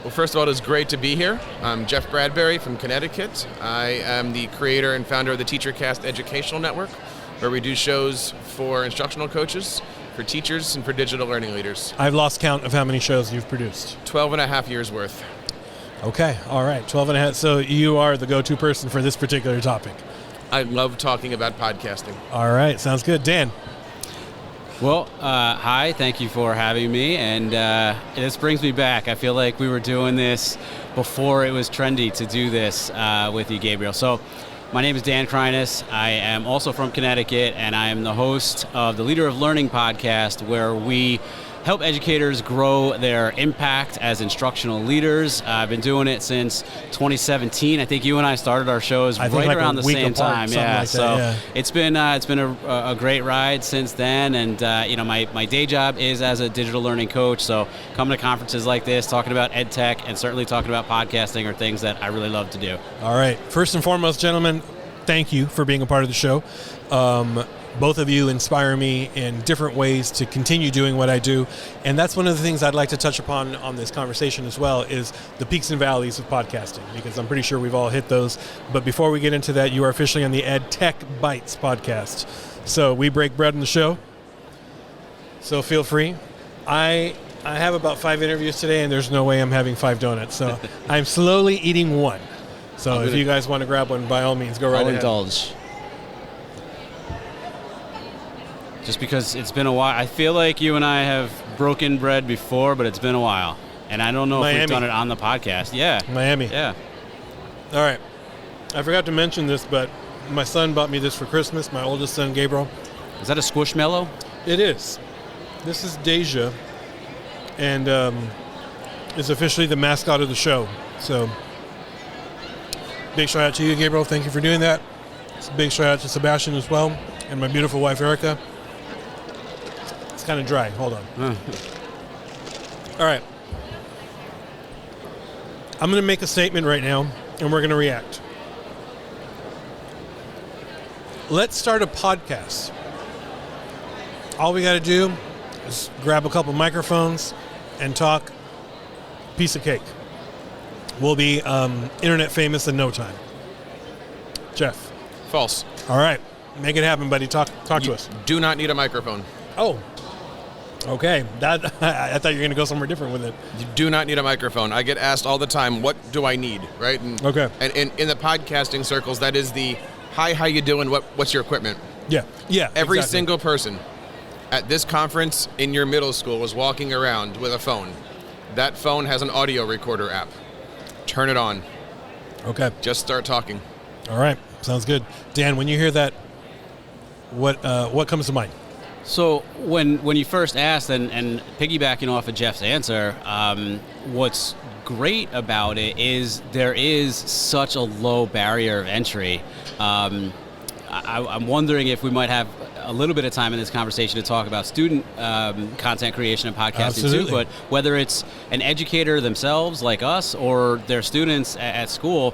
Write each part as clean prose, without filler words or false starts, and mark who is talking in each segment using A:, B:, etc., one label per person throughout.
A: Well, first of all, it is great to be here. I'm Jeff Bradbury from Connecticut. I am the creator and founder of the TeacherCast Educational Network, where we do shows for instructional coaches, for teachers, and for digital learning leaders.
B: I've lost count of how many shows you've produced.
A: 12 and a half years worth.
B: Okay, all right, 12 and a half. So you are the go-to person for this particular topic.
A: I love talking about podcasting.
B: All right, sounds good. Dan.
C: Well, hi, thank you for having me, and this brings me back. I feel like we were doing this before it was trendy to do this with you, Gabriel. So my name is Dan Kreiness. I am also from Connecticut, and I am the host of the Leader of Learning podcast, where we help educators grow their impact as instructional leaders. I've been doing it since 2017. I think you and I started our shows right around the same time. Yeah,
B: like
C: so
B: yeah.
C: It's been a great ride since then. And my day job is as a digital learning coach. So coming to conferences like this, talking about ed tech, and certainly talking about podcasting are things that I really love to do.
B: All right. First and foremost, gentlemen, thank you for being a part of the show. Both of you inspire me in different ways to continue doing what I do. And that's one of the things I'd like to touch upon on this conversation as well, is the peaks and valleys of podcasting, because I'm pretty sure we've all hit those. But before we get into that, you are officially on the Ed Tech Bites podcast. So we break bread in the show. So feel free. I have about 5 interviews today, and there's no way I'm having 5 donuts. So I'm slowly eating one. So if you guys want to grab one, by all means, go right ahead.
C: I'll indulge. Just because it's been a while. I feel like you and I have broken bread before, but it's been a while. And I don't know if we've done it on the podcast. Yeah.
B: Miami.
C: Yeah.
B: All right. I forgot to mention this, but my son bought me this for Christmas, my oldest son, Gabriel.
C: Is that a Squishmallow?
B: It is. This is Deja, and is officially the mascot of the show. So big shout out to you, Gabriel. Thank you for doing that. It's a big shout out to Sebastian as well, and my beautiful wife, Erica. It's kind of dry. Hold on. All right. I'm going to make a statement right now, and we're going to react. Let's start a podcast. All we got to do is grab a couple microphones and talk. Piece of cake. We'll be internet famous in no time. Jeff.
A: False.
B: All right. Make it happen, buddy. Talk to us.
A: Do not need a microphone.
B: Oh. Okay. That I thought you were going to go somewhere different with it.
A: You do not need a microphone. I get asked all the time, what do I need, right? And,
B: okay.
A: And in the podcasting circles, that is the, hi, how you doing? What's your equipment?
B: Yeah. Yeah.
A: Every
B: exactly.
A: single person at this conference in your middle school was walking around with a phone. That phone has an audio recorder app. Turn it on.
B: Okay.
A: Just start talking.
B: All right. Sounds good. Dan, when you hear that, what comes to mind?
C: So when you first asked, and piggybacking off of Jeff's answer, what's great about it is there is such a low barrier of entry. I'm wondering if we might have a little bit of time in this conversation to talk about student content creation and podcasting
B: Absolutely.
C: too, but whether it's an educator themselves like us or their students at school,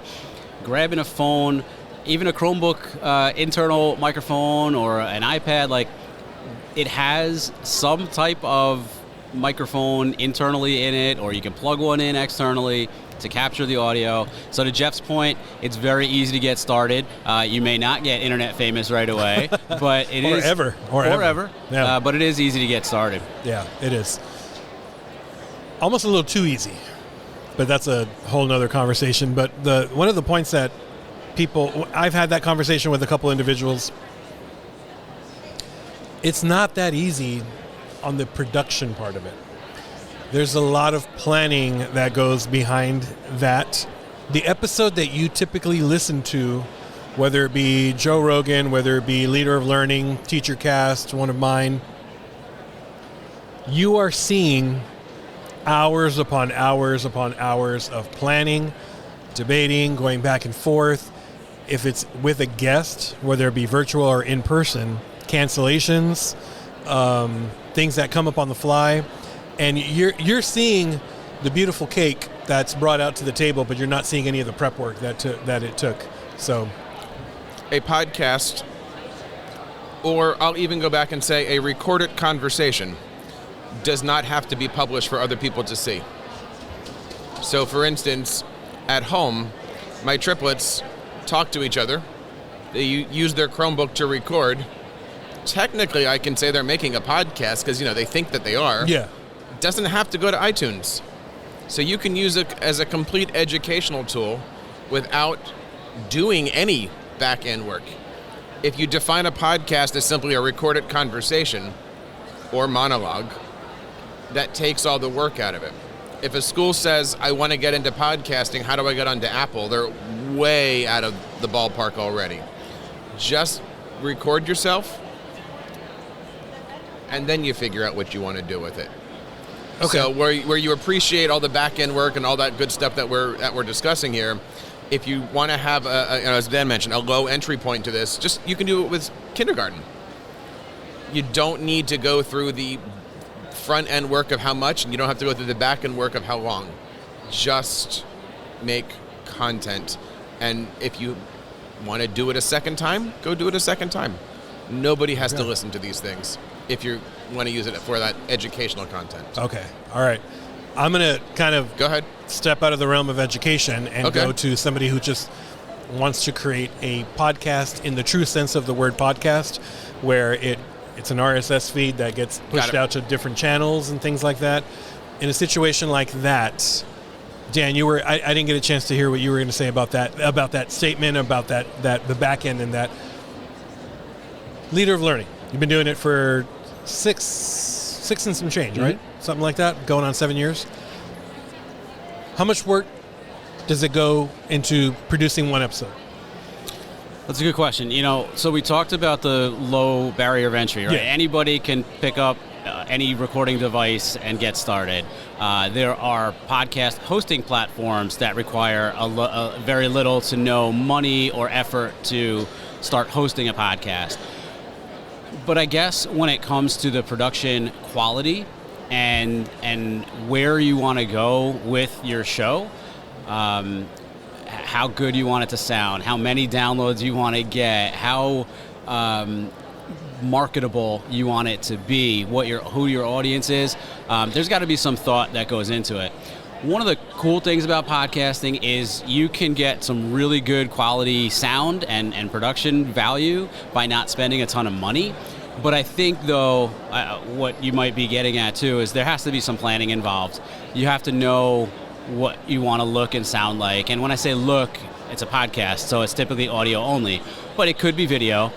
C: grabbing a phone, even a Chromebook internal microphone or an iPad, like it has some type of microphone internally in it, or you can plug one in externally to capture the audio. So to Jeff's point, it's very easy to get started. You may not get internet famous right away, but it is
B: ever. Yeah.
C: But it is easy to get started.
B: Yeah, it is. Almost a little too easy, but that's a whole nother conversation. But one of the points that I've had that conversation with a couple individuals. It's not that easy on the production part of it. There's a lot of planning that goes behind that. The episode that you typically listen to, whether it be Joe Rogan, whether it be Leader of Learning, TeacherCast, one of mine, you are seeing hours upon hours upon hours of planning, debating, going back and forth. If it's with a guest, whether it be virtual or in person, cancellations, things that come up on the fly, and you're seeing the beautiful cake that's brought out to the table, but you're not seeing any of the prep work that it took. So,
A: a podcast, or I'll even go back and say a recorded conversation, does not have to be published for other people to see. So for instance, at home, my triplets talk to each other. They use their Chromebook to record. Technically, I can say they're making a podcast because, they think that they are.
B: Yeah.
A: It doesn't have to go to iTunes. So you can use it as a complete educational tool without doing any back-end work. If you define a podcast as simply a recorded conversation or monologue, that takes all the work out of it. If a school says, I want to get into podcasting, how do I get onto Apple? They're way out of the ballpark already. Just record yourself, and then you figure out what you want to do with it.
B: Okay.
A: So where you appreciate all the back-end work and all that good stuff that we're discussing here, if you want to have, as Dan mentioned, a low entry point to this, you can do it with kindergarten. You don't need to go through the front-end work of how much, and you don't have to go through the back-end work of how long. Just make content. And if you want to do it a second time, go do it a second time. Nobody has to listen to these things if you want to use it for that educational content.
B: Okay. All right. I'm going to kind of
A: go ahead.
B: Step out of the realm of education and go to somebody who just wants to create a podcast in the true sense of the word podcast, where it's an RSS feed that gets pushed out to different channels and things like that. In a situation like that, Dan, I didn't get a chance to hear what you were going to say about that statement, about the back end and that leader of learning. You've been doing it for six and some change, right? Something like that, going on 7 years. How much work does it go into producing one episode?
C: That's a good question. So we talked about the low barrier of entry, right?
B: Yeah.
C: Anybody can pick up any recording device and get started. There are podcast hosting platforms that require very little to no money or effort to start hosting a podcast. But I guess when it comes to the production quality and where you want to go with your show, how good you want it to sound, how many downloads you want to get, how marketable you want it to be, who your audience is. There's got to be some thought that goes into it. One of the cool things about podcasting is you can get some really good quality sound and production value by not spending a ton of money. But I think, though, what you might be getting at, too, is there has to be some planning involved. You have to know what you want to look and sound like. And when I say look, it's a podcast, so it's typically audio only. But it could be video.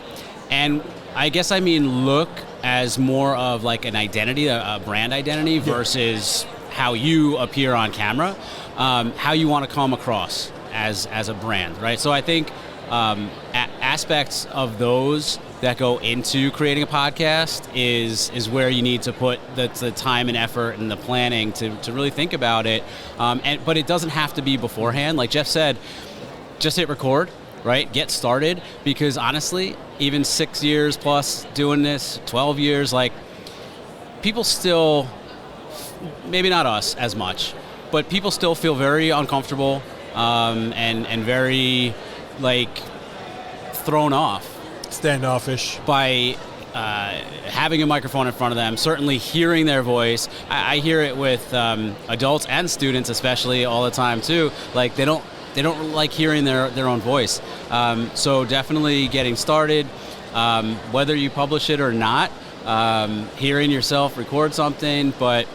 C: And I guess I mean look as more of like an identity, a brand identity, versus how you appear on camera, how you want to come across as a brand, right? So I think aspects of those that go into creating a podcast is where you need to put the time and effort and the planning to really think about it. But it doesn't have to be beforehand. Like Jeff said, just hit record, right? Get started, because honestly, even 6 years plus doing this, 12 years, like people still, maybe not us as much, but people still feel very uncomfortable and very like thrown off.
B: Standoffish.
C: By having a microphone in front of them, certainly hearing their voice. I hear it with adults and students especially all the time too. Like they don't like hearing their own voice. So definitely getting started, whether you publish it or not, hearing yourself record something, but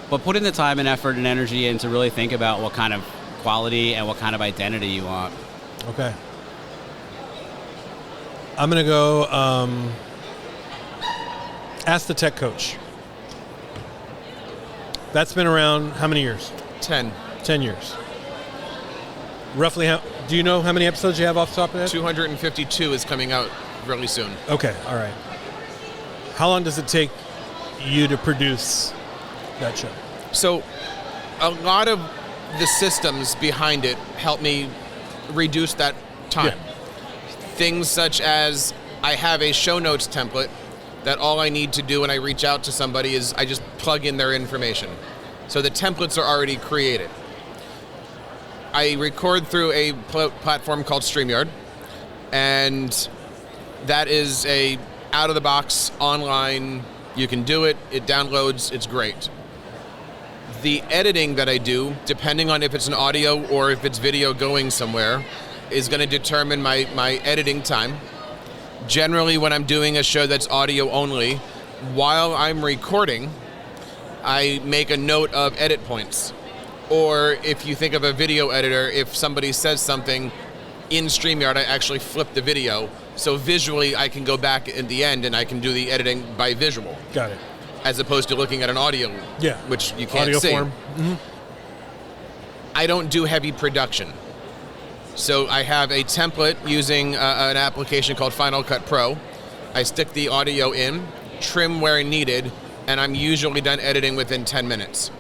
C: put in the time and effort and energy in to really think about what kind of quality and what kind of identity you want.
B: Okay. I'm going to go Ask the Tech Coach. That's been around how many years?
A: 10.
B: 10 years. Roughly, do you know how many episodes you have off the top of your head?
A: 252 is coming out really soon.
B: Okay, all right. How long does it take you to produce that show?
A: So a lot of the systems behind it help me reduce that time.
B: Yeah.
A: Things such as I have a show notes template that all I need to do when I reach out to somebody is I just plug in their information. So the templates are already created. I record through a platform called StreamYard, and that is a out-of-the-box online. You can do it. It downloads. It's great. The editing that I do, depending on if it's an audio or if it's video going somewhere, is going to determine my editing time. Generally, when I'm doing a show that's audio only, while I'm recording, I make a note of edit points. Or if you think of a video editor, if somebody says something in StreamYard, I actually flip the video. So visually, I can go back in the end and I can do the editing by visual.
B: Got it.
A: As opposed to looking at an audio, which you can't
B: audio
A: see.
B: Form. Mm-hmm.
A: I don't do heavy production. So I have a template using an application called Final Cut Pro. I stick the audio in, trim where needed, and I'm usually done editing within 10 minutes.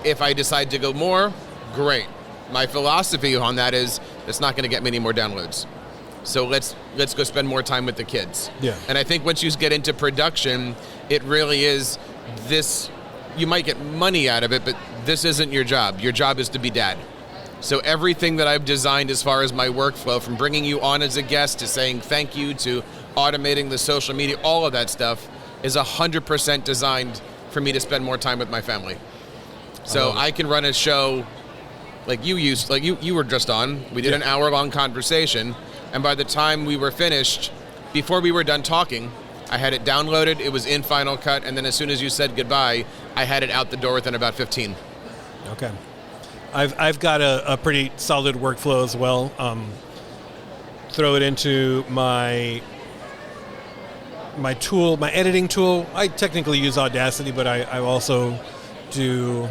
A: If I decide to go more, great. My philosophy on that is it's not going to get me any more downloads. So let's go spend more time with the kids.
B: Yeah.
A: And I think once you get into production, it really is this, you might get money out of it, but this isn't your job. Your job is to be dad. So everything that I've designed as far as my workflow, from bringing you on as a guest to saying thank you to automating the social media, all of that stuff is 100% designed for me to spend more time with my family. So I can run a show like you were just on. We did an hour-long conversation, and by the time we were finished, before we were done talking, I had it downloaded, it was in Final Cut, and then as soon as you said goodbye, I had it out the door within about 15.
B: Okay. I've got a pretty solid workflow as well. Throw it into my tool, my editing tool. I technically use Audacity, but I also do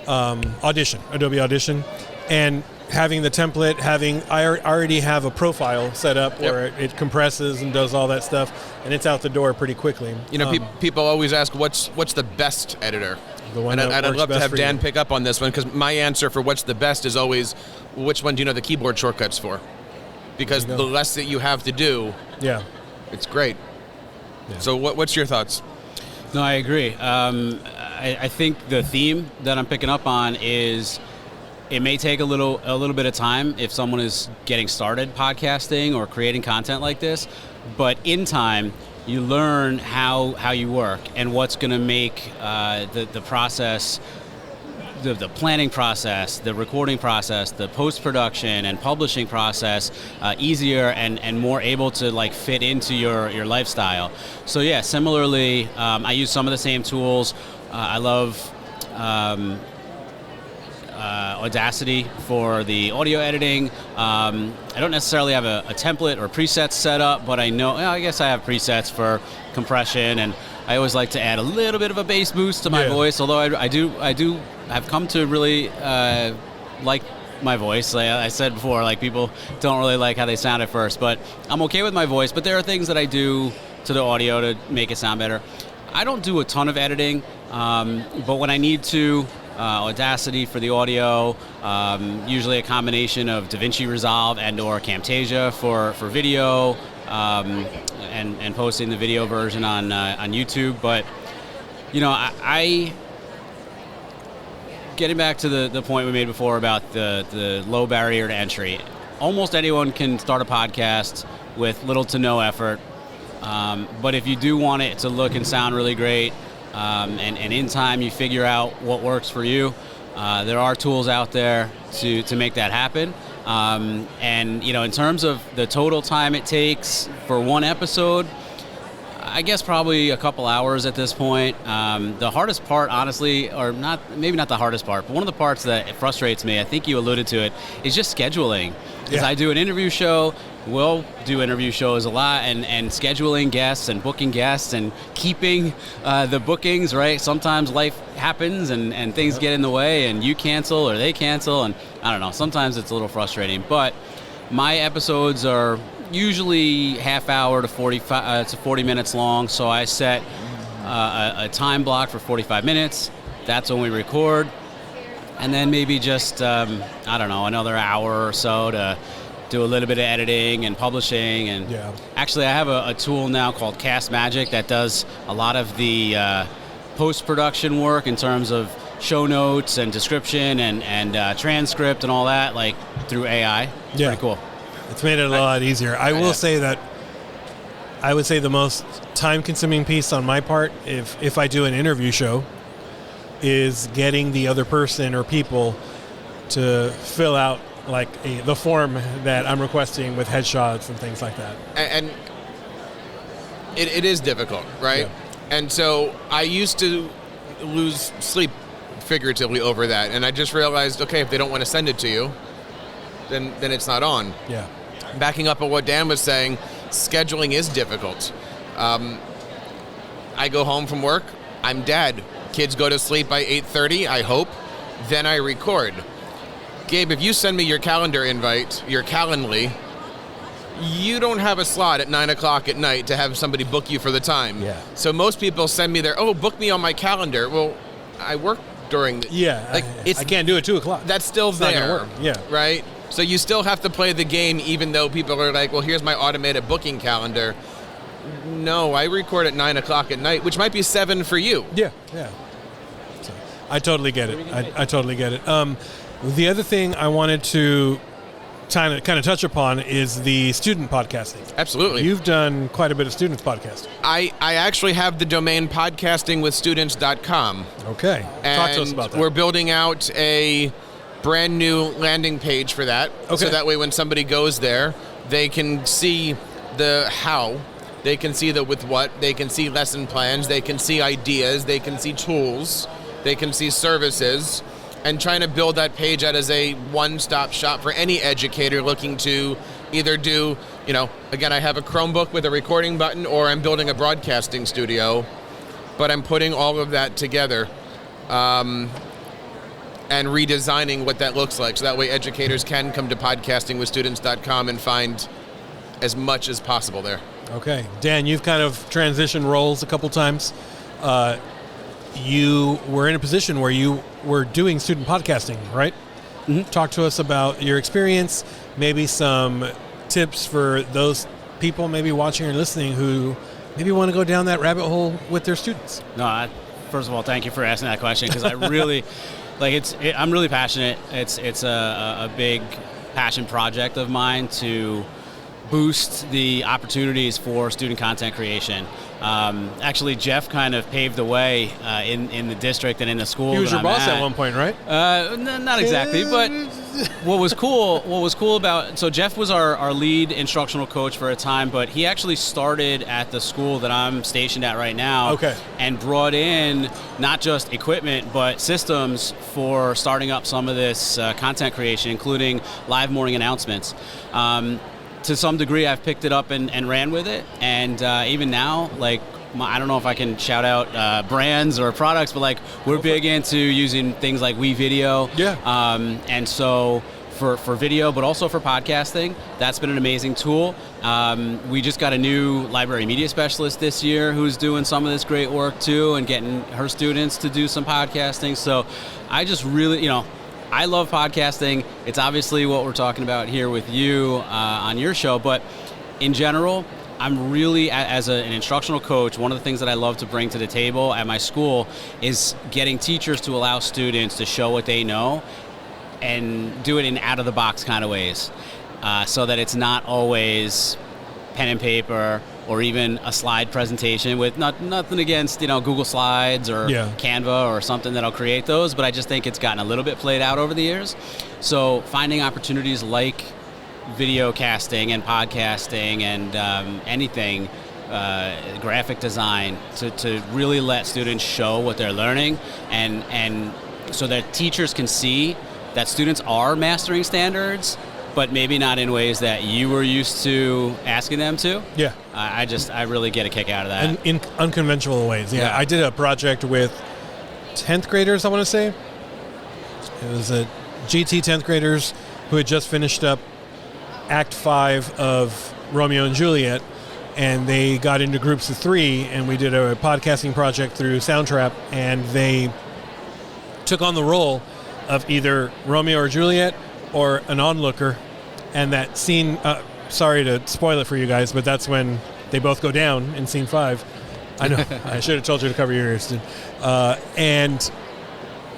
B: Audition, Adobe Audition, and having the template, I already have a profile set up where it compresses and does all that stuff, and it's out the door pretty quickly.
A: You know, people always ask, what's the best editor?
B: The one
A: and
B: that
A: I'd
B: works
A: love to
B: best
A: have
B: for
A: Dan
B: you.
A: pick up on this one, because my answer for what's the best is always, which one do you know the keyboard shortcuts for? Because the less that you have to do, it's great. Yeah. So what's your thoughts?
C: No, I agree. I think the theme that I'm picking up on is it may take a little bit of time if someone is getting started podcasting or creating content like this, but in time you learn how you work and what's going to make the process, the planning process, the recording process, the post-production and publishing process easier and more able to like fit into your lifestyle. So yeah, similarly, I use some of the same tools. I love Audacity for the audio editing. I don't necessarily have a template or presets set up, but I know, I guess I have presets for compression, and I always like to add a little bit of a bass boost to my voice, although I do have come to really like my voice. Like I said before, like people don't really like how they sound at first, but I'm okay with my voice, but there are things that I do to the audio to make it sound better. I don't do a ton of editing, but when I need to, Audacity for the audio, usually a combination of DaVinci Resolve and or Camtasia for video, and posting the video version on YouTube. But you know, I getting back to the point we made before about the low barrier to entry. Almost anyone can start a podcast with little to no effort, but if you do want it to look and sound really great, and in time you figure out what works for you, there are tools out there to make that happen. And you know, in terms of the total time it takes for one episode, I guess probably a couple hours at this point. The hardest part, honestly, or not, maybe not the hardest part, but one of the parts that frustrates me, I think you alluded to it, is just scheduling. Because I do an interview show, we'll do interview shows a lot, and scheduling guests and booking guests and keeping the bookings, right? Sometimes life happens and things get in the way and you cancel or they cancel, and I don't know, sometimes it's a little frustrating. But my episodes are usually half hour to 40 minutes long, so I set a time block for 45 minutes. That's when we record. And then maybe just, I don't know, another hour or so to do a little bit of editing and publishing. And actually I have a tool now called Cast Magic that does a lot of the post-production work in terms of show notes and description and transcript and all that, like through AI. Pretty cool.
B: It's made it a lot easier. I will say that I would say the most time-consuming piece on my part, if I do an interview show, is getting the other person or people to fill out like the form that I'm requesting with headshots and things like that.
A: And it is difficult, right?
B: Yeah.
A: And so I used to lose sleep figuratively over that, and I just realized, okay, if they don't want to send it to you, then it's not on.
B: Yeah.
A: Backing up on what Dan was saying, scheduling is difficult. I go home from work, I'm dead. Kids go to sleep by 8:30, I hope. Then I record. Gabe, if you send me your calendar invite, your Calendly, you don't have a slot at 9 o'clock at night to have somebody book you for the time.
B: Yeah.
A: So most people send me book me on my calendar. Well, I work during the...
B: Yeah,
A: like,
B: I can't do it 2 o'clock.
A: That's still
B: It's not
A: there.
B: gonna work. Yeah.
A: Right? So you still have to play the game even though people are like, well, here's my automated booking calendar. No, I record at 9 o'clock at night, which might be 7 for you.
B: Yeah. So, I totally get it. I totally get it. The other thing I wanted to kind of touch upon is the student podcasting.
A: Absolutely.
B: You've done quite a bit of student podcasting.
A: I actually have the domain podcastingwithstudents.com.
B: Okay. Talk to us about that.
A: We're building out a brand new landing page for that.
B: Okay.
A: So that way when somebody goes there, they can see the how, they can see the with what, they can see lesson plans, they can see ideas, they can see tools, they can see services, and trying to build that page out as a one-stop shop for any educator looking to either do, again, I have a Chromebook with a recording button, or I'm building a broadcasting studio, but I'm putting all of that together and redesigning what that looks like, so that way educators can come to podcastingwithstudents.com and find as much as possible there.
B: Okay. Dan, you've kind of transitioned roles a couple times. You were in a position where you were doing student podcasting, right? Mm-hmm. Talk to us about your experience, maybe some tips for those people maybe watching or listening who maybe want to go down that rabbit hole with their students.
C: No, first of all, thank you for asking that question, because I really, I'm really passionate. It's a big passion project of mine to boost the opportunities for student content creation. Actually, Jeff kind of paved the way in the district and in the school.
B: He was your boss
C: at
B: one point, right?
C: Not exactly, but what was cool about, so Jeff was our lead instructional coach for a time, but he actually started at the school that I'm stationed at right now.
B: Okay. And
C: brought in not just equipment, but systems for starting up some of this content creation, including live morning announcements. To some degree, I've picked it up and ran with it, and even now, I don't know if I can shout out brands or products, but we're big into using things like WeVideo.
B: Yeah.
C: And so for video, but also for podcasting, that's been an amazing tool. We just got a new library media specialist this year who's doing some of this great work too, and getting her students to do some podcasting. So I just really, I love podcasting. It's obviously what we're talking about here with you on your show, but in general, I'm really, as an instructional coach, one of the things that I love to bring to the table at my school is getting teachers to allow students to show what they know and do it in out-of-the-box kind of ways, so that it's not always pen and paper or even a slide presentation with nothing against Google Slides or Canva or something that'll create those, but I just think it's gotten a little bit played out over the years. So finding opportunities like video casting and podcasting and anything, graphic design, to really let students show what they're learning, and so that teachers can see that students are mastering standards, but maybe not in ways that you were used to asking them to.
B: Yeah.
C: I really get a kick out of that.
B: And in unconventional ways. Yeah. I did a project with 10th graders, I want to say. It was a GT 10th graders who had just finished up Act 5 of Romeo and Juliet, and they got into groups of 3, and we did a podcasting project through Soundtrap, and they took on the role of either Romeo or Juliet or an onlooker. And that scene, sorry to spoil it for you guys, but that's when they both go down in scene 5. I know, I should have told you to cover your ears. And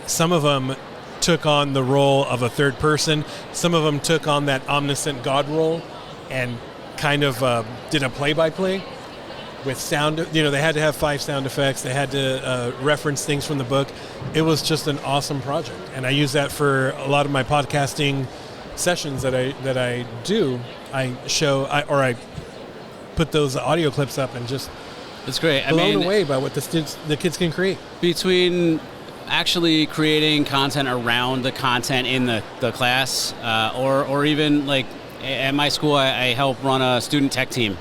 B: some of them took on the role of a third person. Some of them took on that omniscient God role and kind of did a play-by-play. with sound. They had to have 5 sound effects. They had to reference things from the book. It was just an awesome project, and I use that for a lot of my podcasting sessions that I do. I put those audio clips up and just
C: it's great.
B: Blown away by what the kids can create.
C: Between actually creating content around the content in the class, or even like at my school, I help run a student tech team,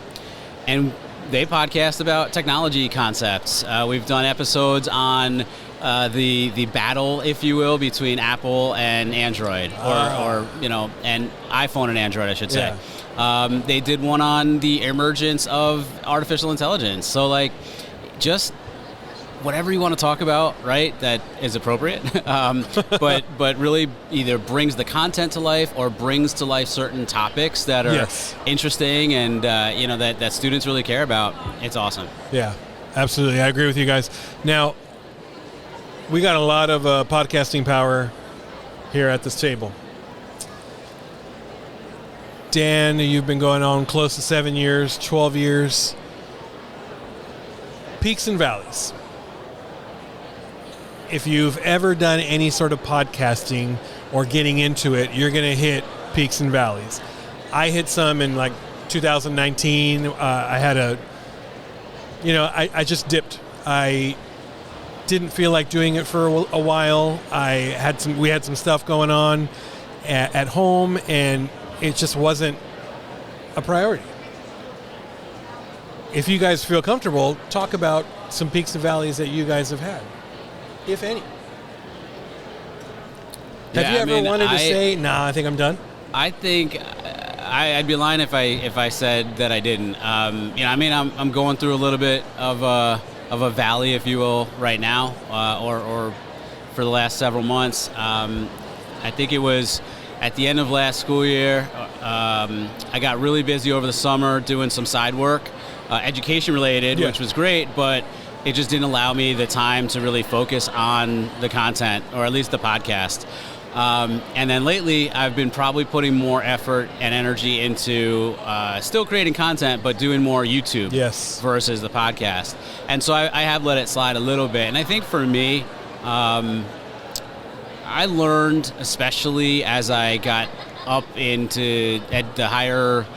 C: and they podcast about technology concepts. We've done episodes on the battle, if you will, between Apple and Android, or and iPhone and Android, I should say.
B: Yeah.
C: They did one on the emergence of artificial intelligence. So like, just whatever you want to talk about, right? That is appropriate, but really either brings the content to life or brings to life certain topics that are interesting and that students really care about. It's awesome.
B: Yeah, absolutely. I agree with you guys. Now, we got a lot of podcasting power here at this table. Dan, you've been going on close to 7 years, 12 years. Peaks and valleys. If you've ever done any sort of podcasting or getting into it, you're going to hit peaks and valleys. I hit some in like 2019. I had I just dipped. I didn't feel like doing it for a while. We had some stuff going on at home, and it just wasn't a priority. If you guys feel comfortable, talk about some peaks and valleys that you guys have had, if any. Have you ever wanted to say, "Nah, I think I'm done"?
C: I think I'd be lying if I said that I didn't. I'm going through a little bit of a valley, if you will, right now, or for the last several months. I think it was at the end of last school year. I got really busy over the summer doing some side work, education related, which was great, but it just didn't allow me the time to really focus on the content, or at least the podcast. And then lately, I've been probably putting more effort and energy into still creating content, but doing more YouTube versus the podcast. And so I have let it slide a little bit. And I think for me, I learned, especially as I got up into the higher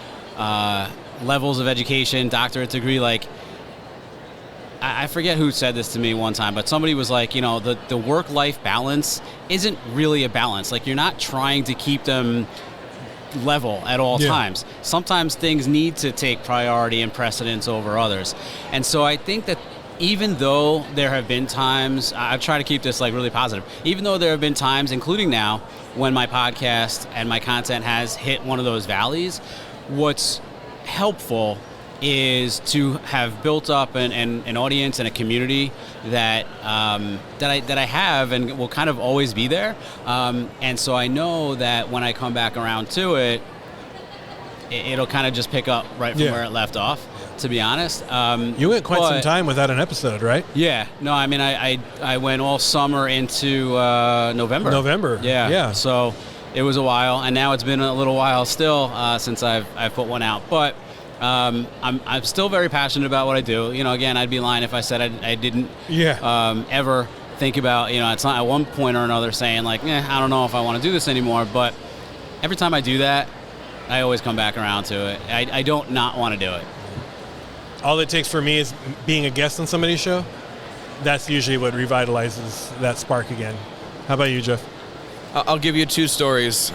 C: levels of education, doctorate degree, like, I forget who said this to me one time, but somebody was like, the work-life balance isn't really a balance. Like, you're not trying to keep them level at all times. Sometimes things need to take priority and precedence over others. And so I think that even though there have been times, I try to keep this like really positive, even though there have been times, including now, when my podcast and my content has hit one of those valleys, what's helpful is to have built up an audience and a community that I have and will kind of always be there. And so I know that when I come back around to it, it'll kind of just pick up right from where it left off, to be honest.
B: You went quite some time without an episode, right?
C: Yeah. No, I mean, I went all summer into November. Yeah. So it was a while, and now it's been a little while still since I've put one out. But I'm still very passionate about what I do. Again, I'd be lying if I said I didn't ever think about, it's not at one point or another saying like, I don't know if I want to do this anymore. But every time I do that, I always come back around to it. I don't not want to do it.
B: All it takes for me is being a guest on somebody's show. That's usually what revitalizes that spark again. How about you, Jeff?
A: I'll give you 2 stories.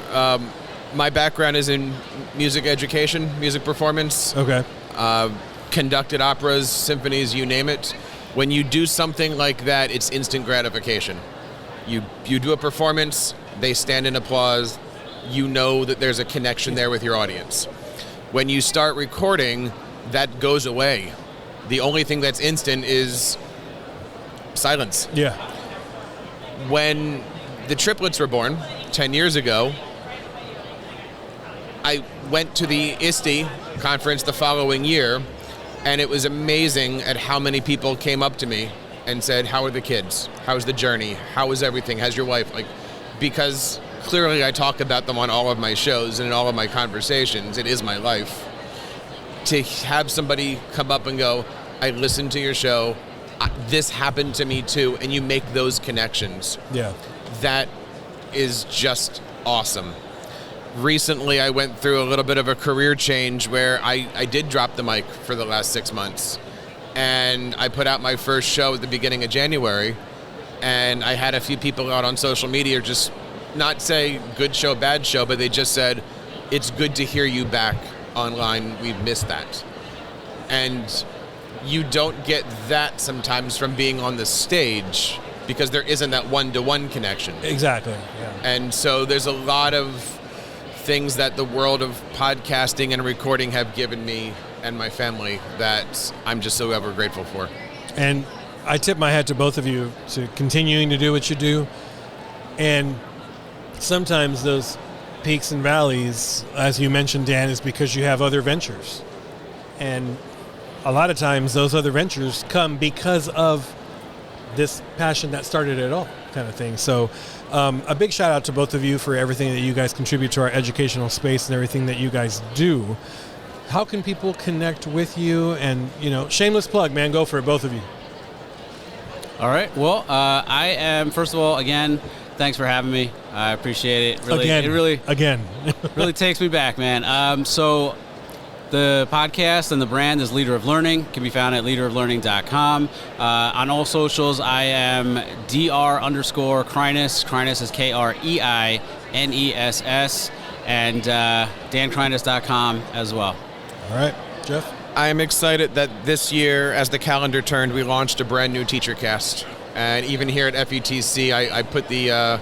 A: My background is in music education, music performance.
B: Okay.
A: Conducted operas, symphonies, you name it. When you do something like that, it's instant gratification. You do a performance, they stand in applause, you know that there's a connection there with your audience. When you start recording, that goes away. The only thing that's instant is silence.
B: Yeah.
A: When the triplets were born 10 years ago, I went to the ISTE conference the following year, and it was amazing at how many people came up to me and said, how are the kids? How's the journey? How is everything? How's your wife? Because clearly I talk about them on all of my shows and in all of my conversations. It is my life. To have somebody come up and go, I listened to your show. This happened to me too, and you make those connections.
B: Yeah.
A: That is just awesome. Recently, I went through a little bit of a career change where I did drop the mic for the last 6 months. And I put out my first show at the beginning of January. And I had a few people out on social media just not say good show, bad show, but they just said, it's good to hear you back online. We've missed that. And you don't get that sometimes from being on the stage because there isn't that one-to-one connection.
B: Exactly. Yeah.
A: And so there's a lot of things that the world of podcasting and recording have given me and my family that I'm just so ever grateful for.
B: And I tip my hat to both of you to continuing to do what you do. And sometimes those peaks and valleys, as you mentioned, Dan, is because you have other ventures. And a lot of times those other ventures come because of this passion that started it all, kind of thing. So a big shout out to both of you for everything that you guys contribute to our educational space and everything that you guys do. How can people connect with you? And, shameless plug, man, go for it, both of you.
C: All right. Well, I am, first of all, again, thanks for having me. I appreciate it. Really takes me back, man. So the podcast and the brand is Leader of Learning. Can be found at leaderoflearning.com. On all socials, I am Dr_Kreiness. Kreiness is Kreiness. And dankreiness.com as well.
B: All right. Jeff?
A: I am excited that this year, as the calendar turned, we launched a brand new TeacherCast. And even here at FETC, I put the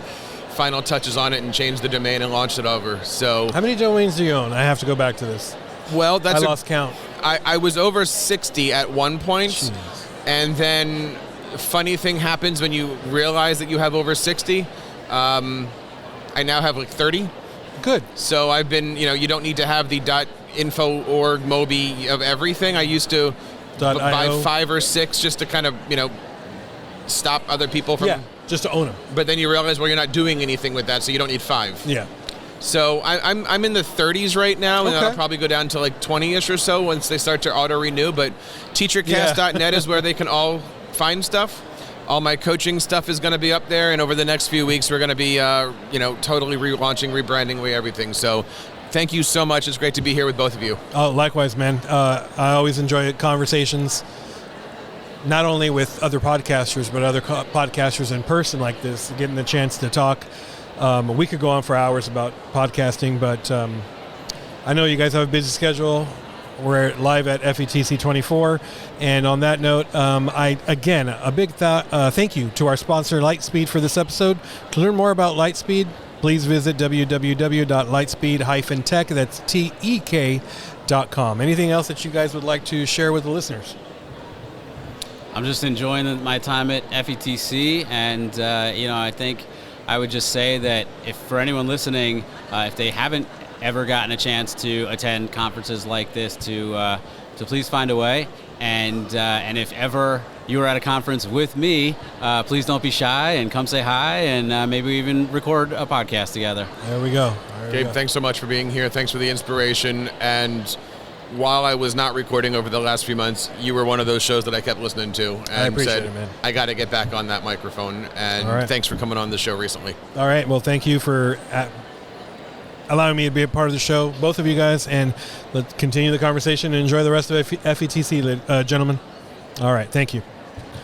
A: final touches on it and changed the domain and launched it over. So,
B: how many domains do you own? I have to go back to this.
A: Well, I
B: lost count.
A: I was over 60 at one point.
B: Jeez.
A: And then a funny thing happens when you realize that you have over 60. I now have like 30.
B: Good.
A: So I've been, you don't need to have the .info org Mobi of everything. I used to buy 5 or 6 just to kind of, stop other people from...
B: Yeah, just to own them.
A: But then you realize, well, you're not doing anything with that, so you don't need 5.
B: Yeah.
A: So I'm in the 30s right now, and I'll probably go down to like 20-ish or so once they start to auto-renew. But teachercast.net is where they can all find stuff. All my coaching stuff is going to be up there, and over the next few weeks, we're going to be, totally relaunching, rebranding, everything. So thank you so much. It's great to be here with both of you.
B: Oh, likewise, man. I always enjoy conversations, not only with other podcasters, but other podcasters in person like this, getting the chance to talk. We could go on for hours about podcasting, but I know you guys have a busy schedule. We're live at FETC 24. And on that note, a big thank you to our sponsor, Lightspeed, for this episode. To learn more about Lightspeed, please visit www.lightspeed-tech, that's TEK.com. Anything else that you guys would like to share with the listeners?
C: I'm just enjoying my time at FETC, and I think I would just say that if for anyone listening, if they haven't ever gotten a chance to attend conferences like this, to please find a way, and if ever you were at a conference with me, please don't be shy and come say hi, and maybe even record a podcast together.
B: There we go.
A: Gabe, thanks so much for being here. Thanks for the inspiration. And while I was not recording over the last few months, you were one of those shows that I kept listening to and
B: I appreciate
A: said,
B: it, man.
A: I got to get back on that microphone. And thanks for coming on the show recently. All
B: right. Well, thank you for allowing me to be a part of the show, both of you guys, and let's continue the conversation and enjoy the rest of FETC, gentlemen. All right. Thank you.